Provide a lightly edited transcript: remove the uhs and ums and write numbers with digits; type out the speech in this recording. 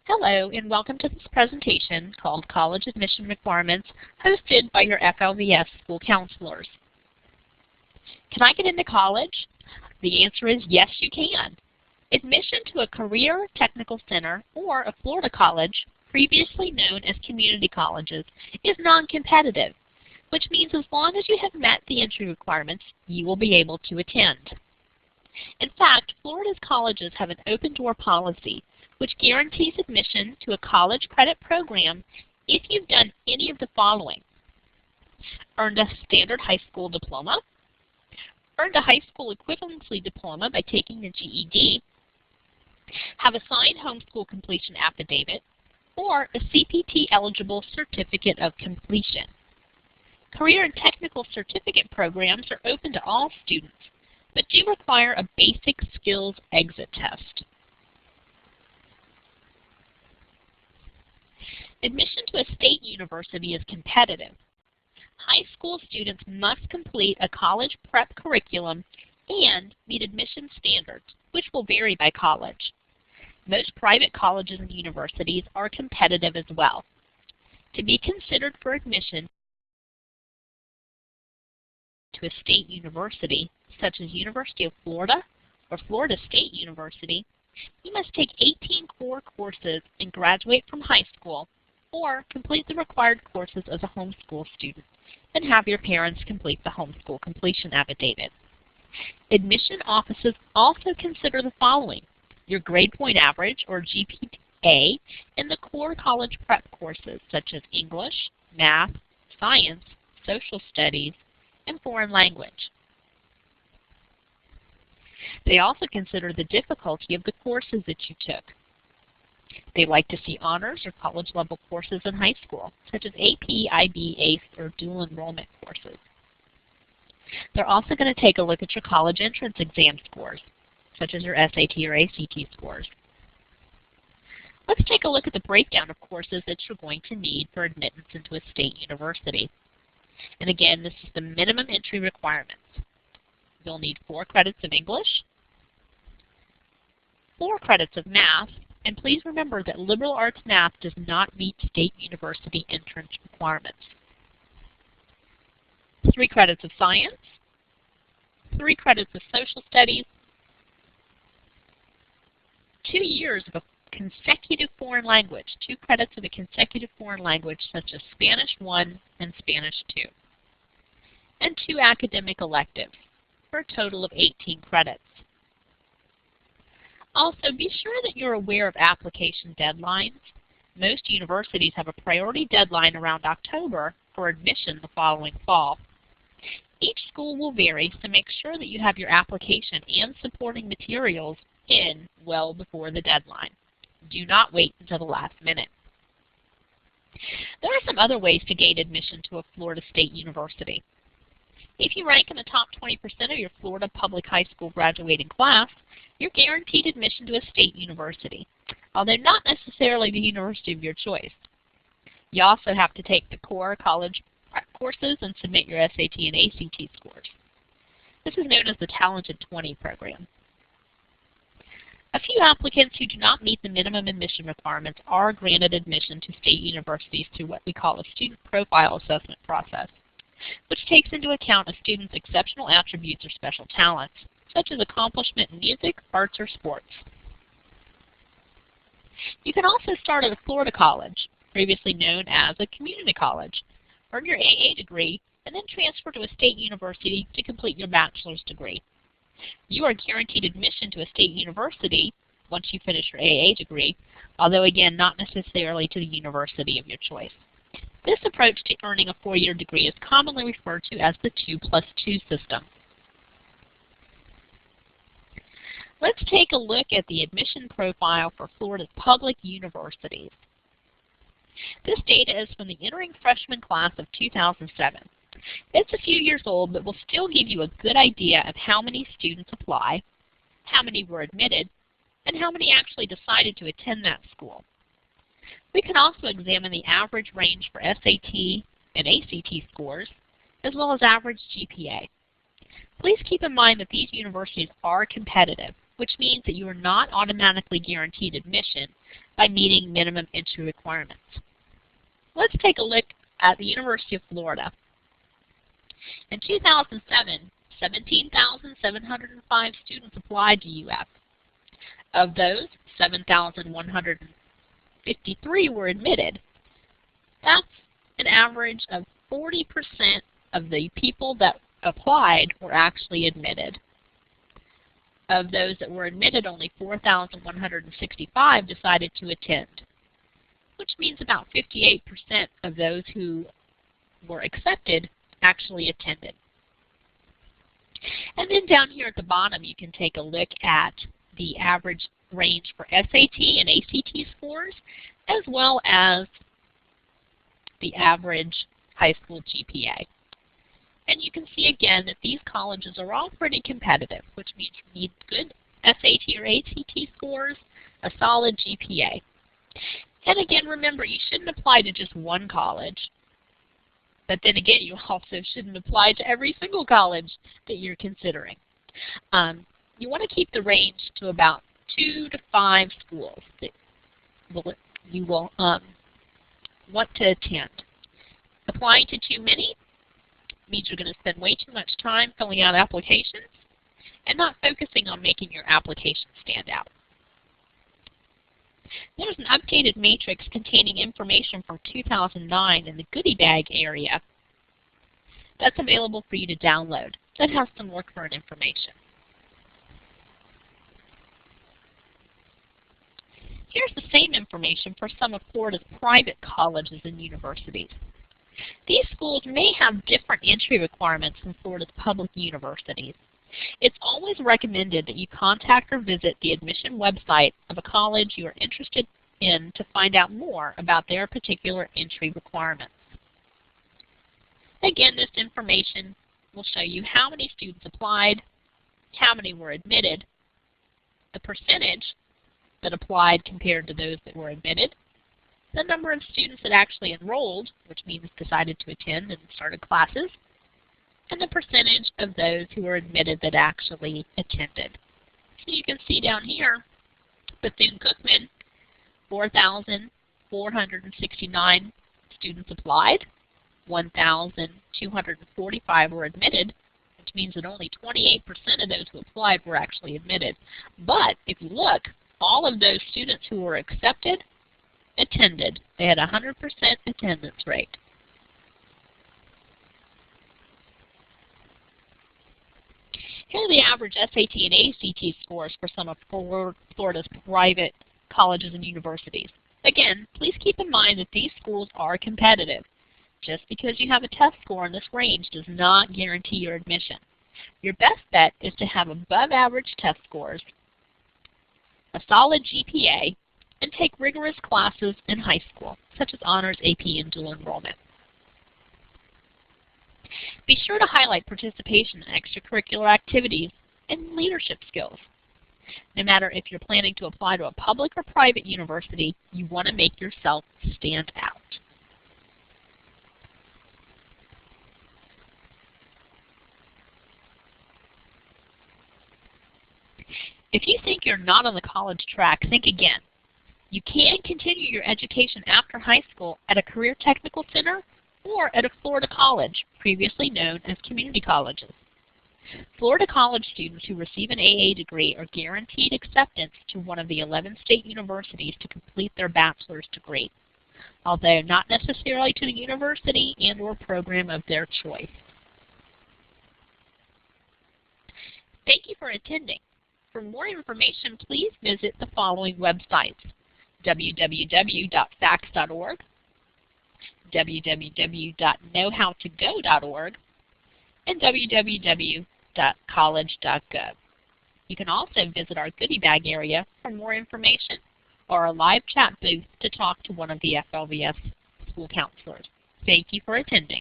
Hello, and welcome to this presentation called College Admission Requirements, hosted by your FLVS school counselors. Can I get into college? The answer is yes, you can. Admission to a career technical center or a Florida college, previously known as community colleges, is non-competitive, which means as long as you have met the entry requirements, you will be able to attend. In fact, Florida's colleges have an open door policy which guarantees admission to a college credit program if you've done any of the following: earned a standard high school diploma, earned a high school equivalency diploma by taking the GED, have a signed homeschool completion affidavit, or a CPT-eligible certificate of completion. Career and technical certificate programs are open to all students, but do require a basic skills exit test. Admission to a state university is competitive. High school students must complete a college prep curriculum and meet admission standards, which will vary by college. Most private colleges and universities are competitive as well. To be considered for admission to a state university, such as University of Florida or Florida State University, you must take 18 core courses and graduate from high school, or complete the required courses as a homeschool student and have your parents complete the homeschool completion affidavit. Admission offices also consider the following: your grade point average, or GPA, in the core college prep courses such as English, math, science, social studies, and foreign language. They also consider the difficulty of the courses that you took. They like to see honors or college-level courses in high school, such as AP, IB, ACE, or dual enrollment courses. They're also going to take a look at your college entrance exam scores, such as your SAT or ACT scores. Let's take a look at the breakdown of courses that you're going to need for admittance into a state university. And again, this is the minimum entry requirements. You'll need 4 credits of English, 4 credits of math, and please remember that liberal arts math does not meet state university entrance requirements. 3 credits of science, 3 credits of social studies, 2 years of a consecutive foreign language, 2 credits of a consecutive foreign language such as Spanish 1 and Spanish 2, and 2 academic electives for a total of 18 credits. Also, be sure that you're aware of application deadlines. Most universities have a priority deadline around October for admission the following fall. Each school will vary, so make sure that you have your application and supporting materials in well before the deadline. Do not wait until the last minute. There are some other ways to gain admission to a Florida State University. If you rank in the top 20% of your Florida public high school graduating class, you're guaranteed admission to a state university, although not necessarily the university of your choice. You also have to take the core college prep courses and submit your SAT and ACT scores. This is known as the Talented 20 program. A few applicants who do not meet the minimum admission requirements are granted admission to state universities through what we call a student profile assessment process, which takes into account a student's exceptional attributes or special talents, such as accomplishment in music, arts, or sports. You can also start at a Florida college, previously known as a community college, earn your AA degree, and then transfer to a state university to complete your bachelor's degree. You are guaranteed admission to a state university once you finish your AA degree, although again, not necessarily to the university of your choice. This approach to earning a 4-year degree is commonly referred to as the 2+2 system. Let's take a look at the admission profile for Florida's public universities. This data is from the entering freshman class of 2007. It's a few years old, but will still give you a good idea of how many students apply, how many were admitted, and how many actually decided to attend that school. We can also examine the average range for SAT and ACT scores, as well as average GPA. Please keep in mind that these universities are competitive, which means that you are not automatically guaranteed admission by meeting minimum entry requirements. Let's take a look at the University of Florida. In 2007, 17,705 students applied to UF. Of those, 7,153 were admitted. That's an average of 40% of the people that applied were actually admitted. Of those that were admitted, only 4,165 decided to attend, which means about 58% of those who were accepted actually attended. And then down here at the bottom, you can take a look at the average range for SAT and ACT scores, as well as the average high school GPA. And you can see again that these colleges are all pretty competitive, which means you need good SAT or ACT scores, a solid GPA. And again, remember, you shouldn't apply to just one college. But then again, you also shouldn't apply to every single college that you're considering. You want to keep the range to about 2 to 5 schools that you will want to attend. Applying to too many means you're going to spend way too much time filling out applications and not focusing on making your application stand out. There's an updated matrix containing information from 2009 in the goodie bag area that's available for you to download. That has some more current information. Here's the same information for some of Florida's private colleges and universities. These schools may have different entry requirements than Florida's public universities. It's always recommended that you contact or visit the admission website of a college you are interested in to find out more about their particular entry requirements. Again, this information will show you how many students applied, how many were admitted, the percentage that applied compared to those that were admitted, the number of students that actually enrolled, which means decided to attend and started classes, and the percentage of those who were admitted that actually attended. So you can see down here, Bethune-Cookman, 4,469 students applied, 1,245 were admitted, which means that only 28% of those who applied were actually admitted. But if you look, all of those students who were accepted attended. They had a 100% attendance rate. Here are the average SAT and ACT scores for some of Florida's private colleges and universities. Again, please keep in mind that these schools are competitive. Just because you have a test score in this range does not guarantee your admission. Your best bet is to have above average test scores, a solid GPA, and take rigorous classes in high school, such as honors, AP, and dual enrollment. Be sure to highlight participation in extracurricular activities and leadership skills. No matter if you're planning to apply to a public or private university, you want to make yourself stand out. If you think you're not on the college track, think again. You can continue your education after high school at a career technical center or at a Florida college, previously known as community colleges. Florida college students who receive an AA degree are guaranteed acceptance to one of the 11 state universities to complete their bachelor's degree, although not necessarily to the university and or program of their choice. Thank you for attending. For more information, please visit the following websites: www.fax.org, www.knowhowtogo.org, and www.college.gov. You can also visit our goodie bag area for more information or a live chat booth to talk to one of the FLVS school counselors. Thank you for attending.